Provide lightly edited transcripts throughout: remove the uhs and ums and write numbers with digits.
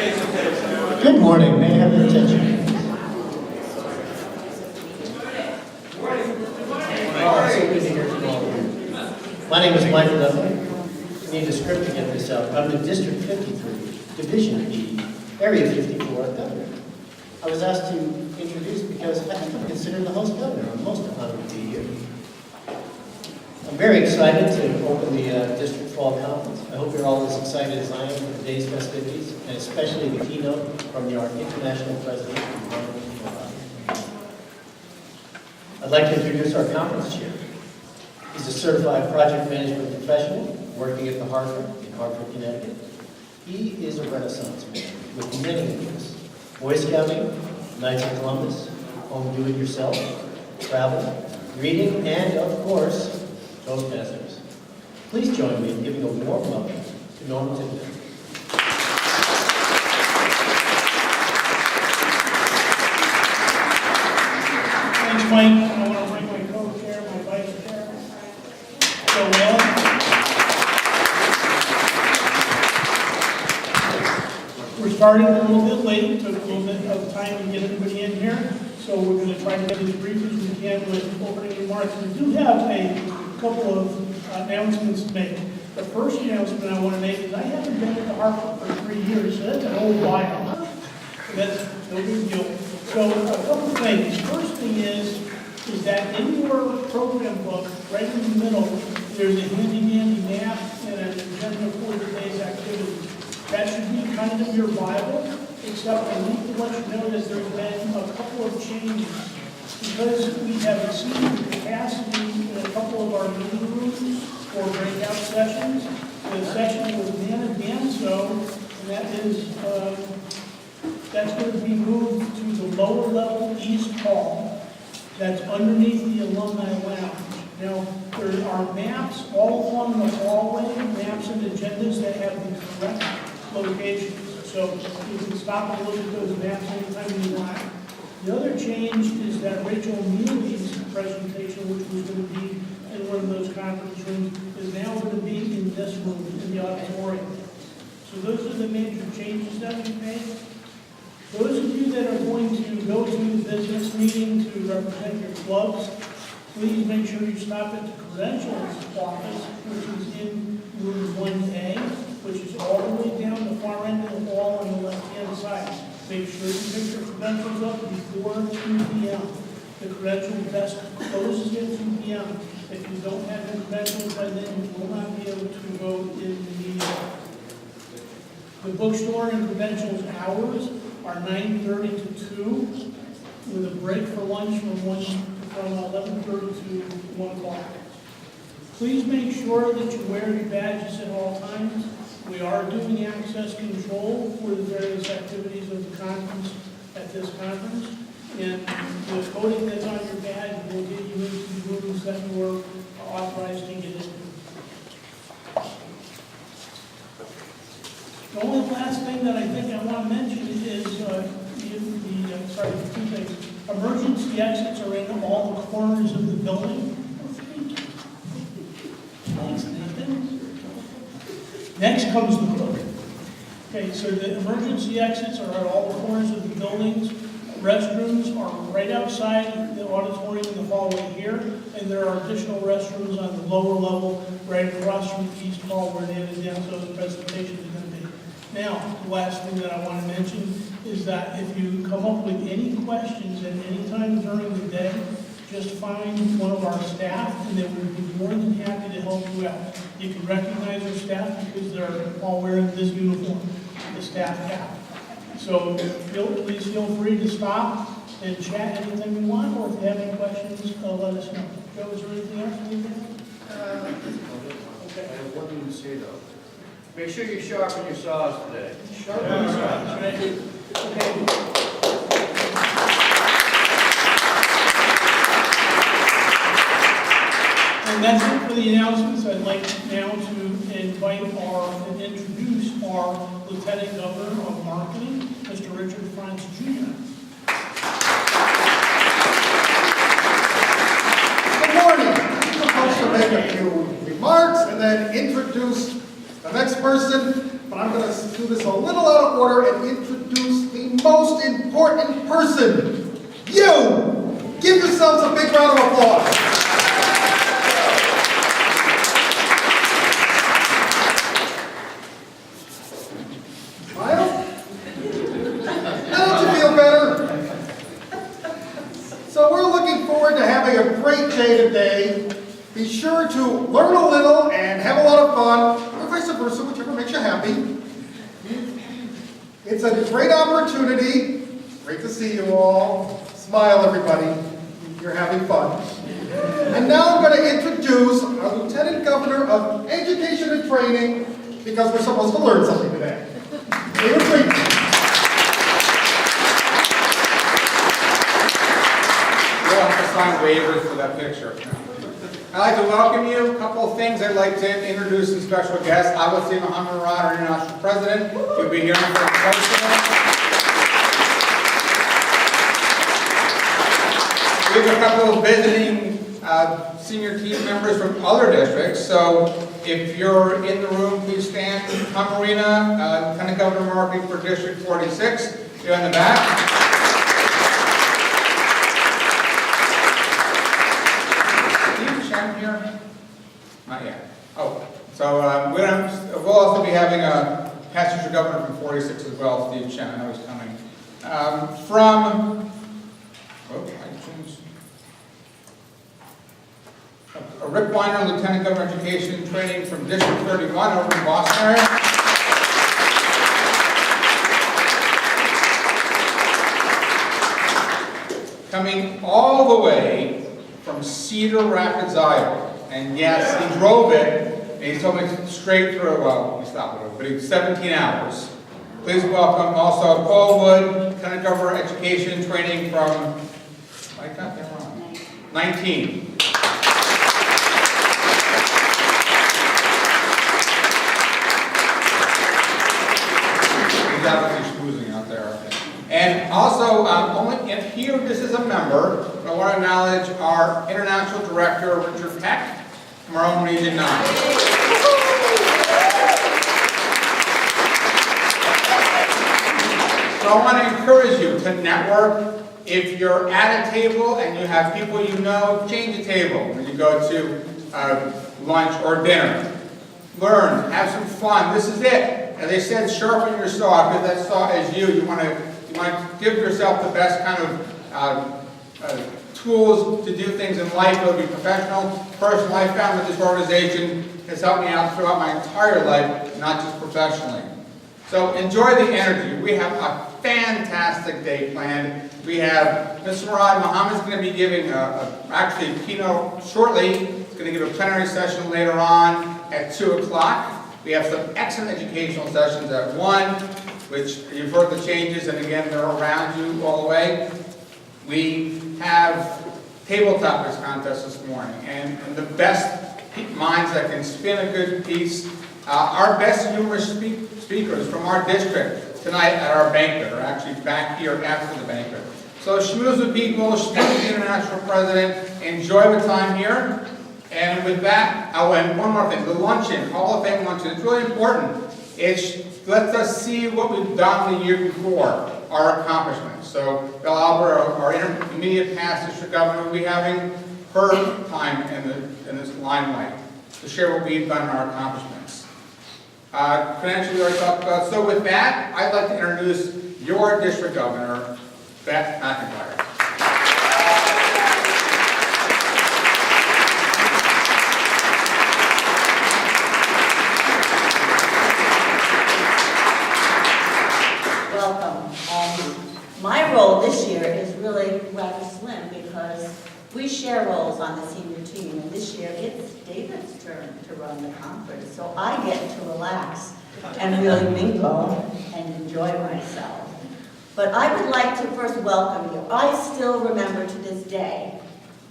Good morning. May I have your attention? Oh, it's so good to hear from all of you. My name is Michael Duffy. I need a script to get this out. I'm in District 53, Division E, Area 54 at Bette. I was asked to introduce because I think I'm considered the host governor. I'm most honored to be here. I'm very excited to open the District Fall Conference. I hope you're all as excited as I am for today's festivities, and especially the keynote from our international president. I'd like to introduce our conference chair. He's a certified project management professional working at the Hartford in Hartford, Connecticut. He is a Renaissance man with many interests: Boy Scouting, Knights of Columbus, home do-it-yourself, travel, reading, and of course, Toastmasters. Please join me in giving a warm welcome to Norman Thibodeau. Thanks, Mike. I want to bring my co-chair, my vice chair, so well. We're starting a little bit late. Took a little bit of time to get everybody in here, so we're going to try to get as brief as we can with opening remarks. We do have a couple of announcements to make. The first announcement I want to make is I haven't been at the Hartford for 3 years, so that's an old while. So that's no big deal. So a couple of things. First thing is that in your program book, right in the middle, there's a handy map and an agenda for today's activities. That should be kind of your Bible, except I need to let you know that there's been a couple of changes. Because we have exceeded the capacity in a couple of our meeting rooms for breakout sessions, the section was Danso, and that is, that's going to be moved to the lower level east hall that's underneath the alumni lounge. Now, there are maps all along the hallway, maps and agendas that have the correct locations. So you can stop and look at those maps anytime you want. The other change is that Rachel Neely's presentation, which was going to be in one of those conference rooms, is now going to be in this room, in the auditorium. So those are the major changes that we made. Those of you that are going to go to the business meeting to represent your clubs, please make sure you stop at the credentials office, which is in room 1A, which is all the way down the far end of the hall on the left-hand side. Make sure you pick your credentials up before 2 p.m. The credential desk closes at 2 p.m. If you don't have your credentials by then, you will not be able to go in the meeting. The bookstore and credentials hours are 9:30 to 2, with a break for lunch from 11:30 to 1 o'clock. Please make sure that you wear your badges at all times. We are doing access control for the various activities of the conference at this conference, and the coding that's on your badge will get you into the rooms that you are authorized to get into. The only last thing that I think I want to mention is two things. Emergency exits are in all the corners of the building. Thanks, Nathan. Next comes the book. Okay, so the emergency exits are at all the corners of the buildings. Restrooms are right outside the auditorium in the hallway here, and there are additional restrooms on the lower level right across from the East Hall where David Danso's presentation is going to be. Now, the last thing that I want to mention is that if you come up with any questions at any time during the day, just find one of our staff and they would be more than happy to help you out. You can recognize our staff because they're all wearing this uniform, the staff cap. So please feel free to stop and chat anything you want, or if you have any questions, let us know. Joe, is there anything else you need to add? Okay. I have one thing to say though. Make sure you sharpen your saws today. Sharpen your saws, right? Okay. And that's it for the announcements. I'd like now to invite and introduce our Lieutenant Governor of Marketing, Mr. Richard Frantz Jr. Good morning. I'm supposed to make a few remarks and then introduce the next person but I'm going to do this a little out of order and introduce the most important person. You! Give yourselves a big round of applause. Smile? Now don't you feel better? So we're looking forward to having a great day today. Be sure to learn a little and have a lot of fun, or vice versa, whichever makes you happy. It's a great opportunity. Great to see you all. Smile, everybody. You're having fun. And now I'm going to introduce our Lieutenant Governor of Education and Training, because we're supposed to learn something today. David Freedman. We'll have to sign waivers for that picture. I'd like to welcome you. A couple of things I'd like to introduce some special guests. Obviously, Muhammad Murad, our international president. You'll be hearing from the president. We have a couple of visiting senior team members from other districts. So if you're in the room, please stand. Tom Marina, Lieutenant Governor Murphy for District 46. You're in the back. Here? Not yet. Oh, so we'll also be having a past district governor from 46 as well, Steve Chen. I know he's coming. Rick Weiner, Lieutenant Governor of Education and Training from District 31 over in Boston area. Coming all the way from Cedar Rapids, Iowa. And yes, he drove it, and he told me straight through, well, he stopped it, but it's 17 hours. Please welcome also Paul Wood, Lieutenant Governor of Education and Training from, I got that wrong, 19. He's obviously schmoozing out there. And also, only if here this is a member, I want to acknowledge our International Director, Richard Peck, from our own Region 9. So I want to encourage you to network. If you're at a table and you have people you know, change the table when you go to lunch or dinner. Learn, have some fun. This is it. As I said, sharpen your saw, because that saw is you. You want to give yourself the best kind of tools to do things in life, whether it be professional, personal. I found that this organization has helped me out throughout my entire life, not just professionally. So enjoy the energy. We have a fantastic day planned. We have Mr. Murad Muhammad's going to be giving actually a keynote shortly. He's going to give a plenary session later on at 2 o'clock. We have some excellent educational sessions at 1, which you've heard the changes, and again, they're around you all the way. We have table topics contest this morning, and the best minds that can spin a good piece. Our best humorous speakers from our district tonight at our banquet are actually back here after the banquet. So schmooze with people, schmooze with the international president, enjoy the time here. And with that, and one more thing, the luncheon, Hall of Fame luncheon, it's really important. It lets us see what we've done the year before, our accomplishments. So Belle Albert, our intermediate past district governor, will be having her time in this limelight to share what we've done in our accomplishments. Credentials we already talked about. So with that, I'd like to introduce your district governor, Bette McIntire. My role this year is really rather slim because we share roles on the senior team, and this year it's David's turn to run the conference. So I get to relax and really mingle and enjoy myself. But I would like to first welcome you. I still remember to this day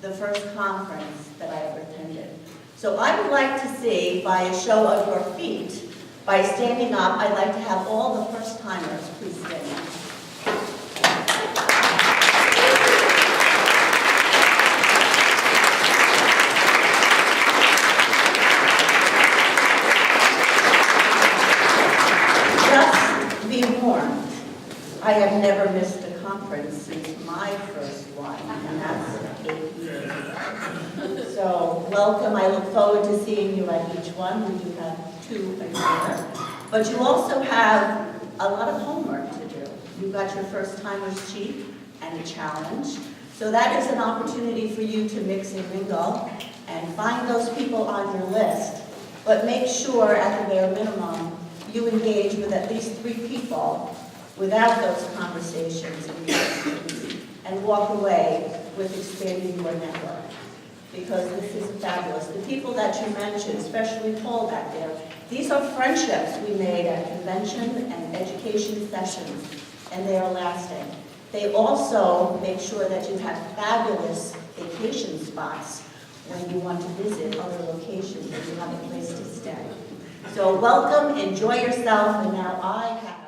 the first conference that I ever attended. So I would like to see, by a show of your feet, by standing up, I'd like to have all the first-timers please stand up. I have never missed a conference since my first one, and that's 8 years ago. So welcome, I look forward to seeing you at each one. We do have 2 a year. But you also have a lot of homework to do. You've got your first timer's cheat and a challenge. So that is an opportunity for you to mix and mingle and find those people on your list. But make sure, at the bare minimum, you engage with at least 3 people without those conversations and questions, and walk away with expanding your network. Because this is fabulous. The people that you mentioned, especially Paul back there, these are friendships we made at convention and education sessions, and they are lasting. They also make sure that you have fabulous vacation spots when you want to visit other locations and you have a place to stay. So welcome, enjoy yourself, and now I have